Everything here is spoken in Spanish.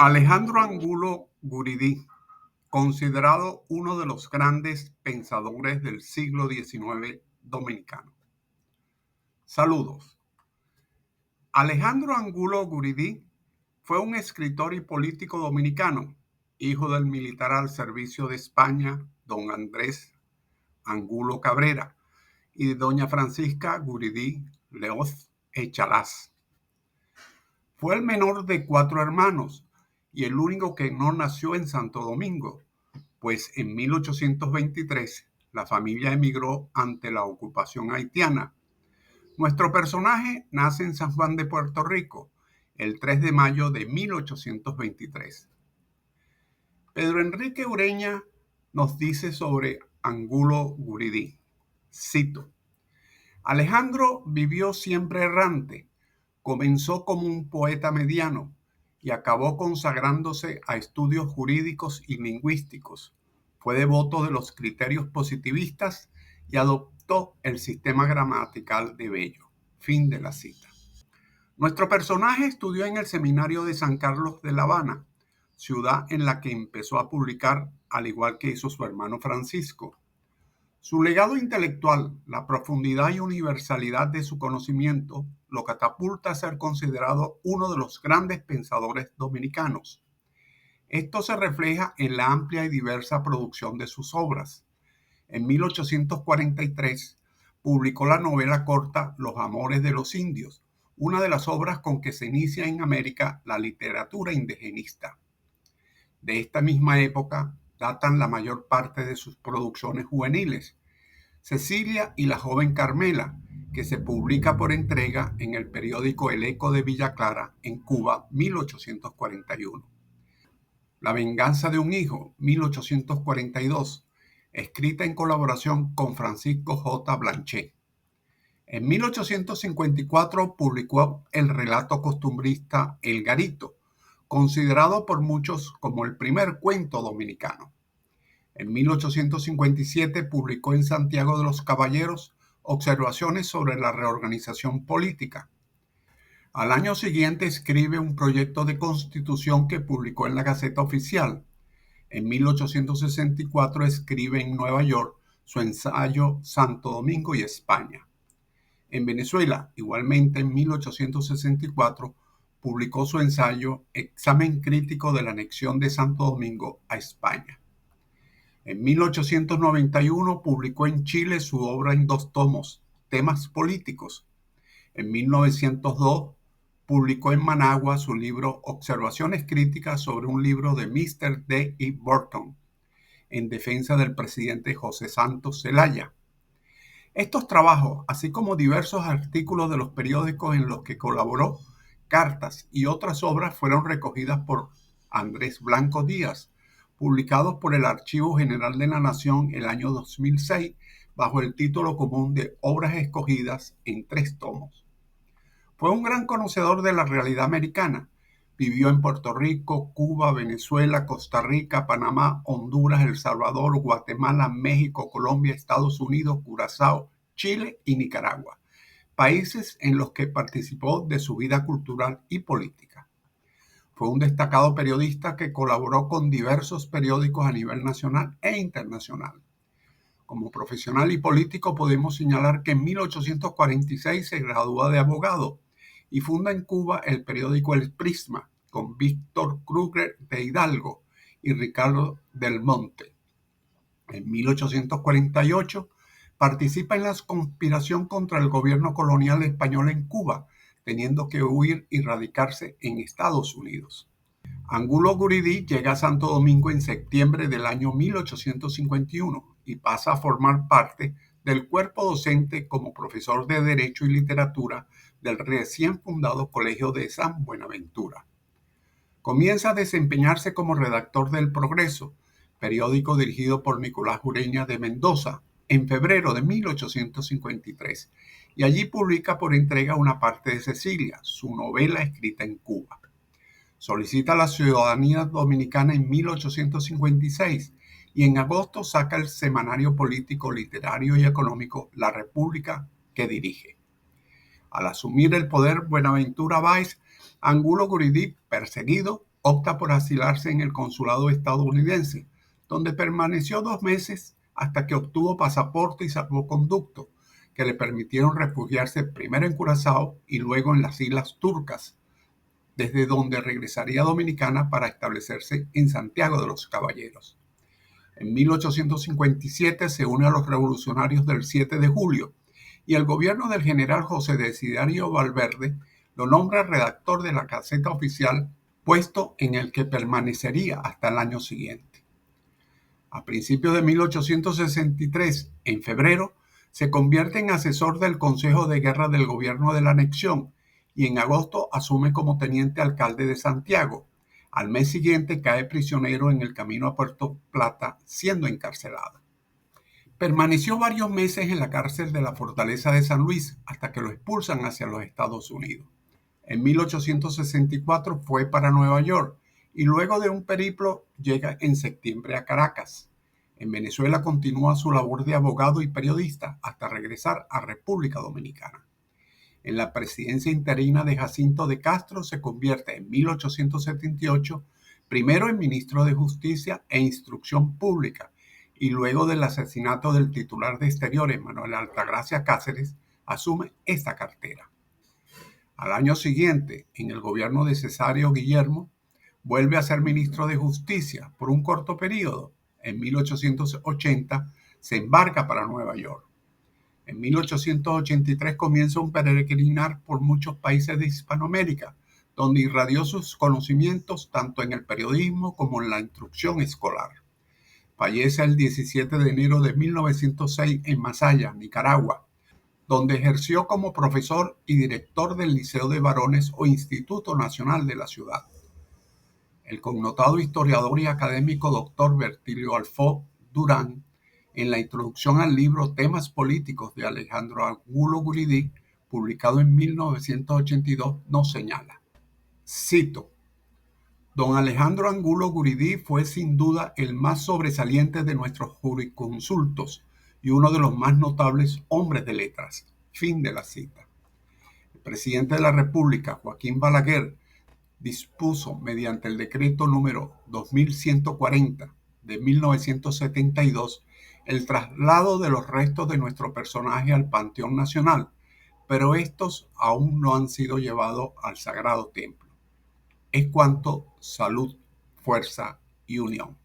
Alejandro Angulo Guridi, considerado uno de los grandes pensadores del siglo XIX dominicano. Saludos. Alejandro Angulo Guridi fue un escritor y político dominicano, hijo del militar al servicio de España, don Andrés Angulo Cabrera, y de doña Francisca Guridi Leoz Echalás. Fue el menor de 4 hermanos y el único que no nació en Santo Domingo, pues en 1823 la familia emigró ante la ocupación haitiana. Nuestro personaje nace en San Juan de Puerto Rico el 3 de mayo de 1823. Pedro Enrique Ureña nos dice sobre Angulo Guridi. Cito: Alejandro vivió siempre errante. Comenzó como un poeta mediano y acabó consagrándose a estudios jurídicos y lingüísticos. Fue devoto de los criterios positivistas y adoptó el sistema gramatical de Bello. Fin de la cita. Nuestro personaje estudió en el Seminario de San Carlos de La Habana, ciudad en la que empezó a publicar, al igual que hizo su hermano Francisco. Su legado intelectual, la profundidad y universalidad de su conocimiento, lo catapulta a ser considerado uno de los grandes pensadores dominicanos. Esto se refleja en la amplia y diversa producción de sus obras. En 1843 publicó la novela corta Los Amores de los Indios, una de las obras con que se inicia en América la literatura indigenista. De esta misma época datan la mayor parte de sus producciones juveniles, Cecilia y la joven Carmela, que se publica por entrega en el periódico El Eco de Villa Clara, en Cuba, 1841. La venganza de un hijo, 1842, escrita en colaboración con Francisco J. Blanchet. En 1854 publicó el relato costumbrista El Garito, considerado por muchos como el primer cuento dominicano. En 1857 publicó en Santiago de los Caballeros observaciones sobre la reorganización política. Al año siguiente escribe un proyecto de constitución que publicó en la Gaceta Oficial. En 1864 escribe en Nueva York su ensayo Santo Domingo y España. En Venezuela, igualmente en 1864, publicó su ensayo Examen crítico de la anexión de Santo Domingo a España. En 1891 publicó en Chile su obra en 2 tomos, Temas políticos. En 1902 publicó en Managua su libro Observaciones críticas sobre un libro de Mr. D. E. Burton, en defensa del presidente José Santos Zelaya. Estos trabajos, así como diversos artículos de los periódicos en los que colaboró, cartas y otras obras fueron recogidas por Andrés Blanco Díaz, publicados por el Archivo General de la Nación el año 2006 bajo el título común de Obras escogidas en 3 tomos. Fue un gran conocedor de la realidad americana. Vivió en Puerto Rico, Cuba, Venezuela, Costa Rica, Panamá, Honduras, El Salvador, Guatemala, México, Colombia, Estados Unidos, Curazao, Chile y Nicaragua, países en los que participó de su vida cultural y política. Fue un destacado periodista que colaboró con diversos periódicos a nivel nacional e internacional. Como profesional y político podemos señalar que en 1846 se gradúa de abogado y funda en Cuba el periódico El Prisma con Víctor Kruger de Hidalgo y Ricardo del Monte. En 1848 participa en la conspiración contra el gobierno colonial español en Cuba, teniendo que huir y radicarse en Estados Unidos. Angulo Guridi llega a Santo Domingo en septiembre del año 1851 y pasa a formar parte del cuerpo docente como profesor de Derecho y Literatura del recién fundado Colegio de San Buenaventura. Comienza a desempeñarse como redactor del Progreso, periódico dirigido por Nicolás Ureña de Mendoza, en febrero de 1853, y allí publica por entrega una parte de Cecilia, su novela escrita en Cuba. Solicita la ciudadanía dominicana en 1856 y en agosto saca el semanario político, literario y económico La República, que dirige. Al asumir el poder Buenaventura Báez, Angulo Guridi, perseguido, opta por asilarse en el consulado estadounidense, donde permaneció 2 meses hasta que obtuvo pasaporte y salvoconducto, que le permitieron refugiarse primero en Curazao y luego en las Islas Turcas, desde donde regresaría a Dominicana para establecerse en Santiago de los Caballeros. En 1857 se une a los revolucionarios del 7 de julio y el gobierno del general José Desiderio Valverde lo nombra redactor de la Gaceta Oficial, puesto en el que permanecería hasta el año siguiente. A principios de 1863, en febrero, se convierte en asesor del Consejo de Guerra del Gobierno de la Anexión y en agosto asume como teniente alcalde de Santiago. Al mes siguiente cae prisionero en el camino a Puerto Plata, siendo encarcelado. Permaneció varios meses en la cárcel de la Fortaleza de San Luis hasta que lo expulsan hacia los Estados Unidos. En 1864 fue para Nueva York y luego de un periplo llega en septiembre a Caracas. En Venezuela continúa su labor de abogado y periodista hasta regresar a República Dominicana. En la presidencia interina de Jacinto de Castro se convierte en 1878 primero en ministro de Justicia e Instrucción Pública y luego del asesinato del titular de Exteriores, Manuel Altagracia Cáceres, asume esta cartera. Al año siguiente, en el gobierno de Cesáreo Guillermo, vuelve a ser ministro de Justicia por un corto periodo. En 1880 se embarca para Nueva York. En 1883 comienza un peregrinar por muchos países de Hispanoamérica, donde irradió sus conocimientos tanto en el periodismo como en la instrucción escolar. Fallece el 17 de enero de 1906 en Masaya, Nicaragua, donde ejerció como profesor y director del Liceo de Varones o Instituto Nacional de la ciudad. El connotado historiador y académico Dr. Bertilio Alfó Durán, en la introducción al libro Temas Políticos de Alejandro Angulo Guridi, publicado en 1982, nos señala. Cito: Don Alejandro Angulo Guridi fue sin duda el más sobresaliente de nuestros jurisconsultos y uno de los más notables hombres de letras. Fin de la cita. El presidente de la República, Joaquín Balaguer, dispuso mediante el decreto número 2140 de 1972 el traslado de los restos de nuestro personaje al Panteón Nacional, pero estos aún no han sido llevados al Sagrado Templo. Es cuanto, salud, fuerza y unión.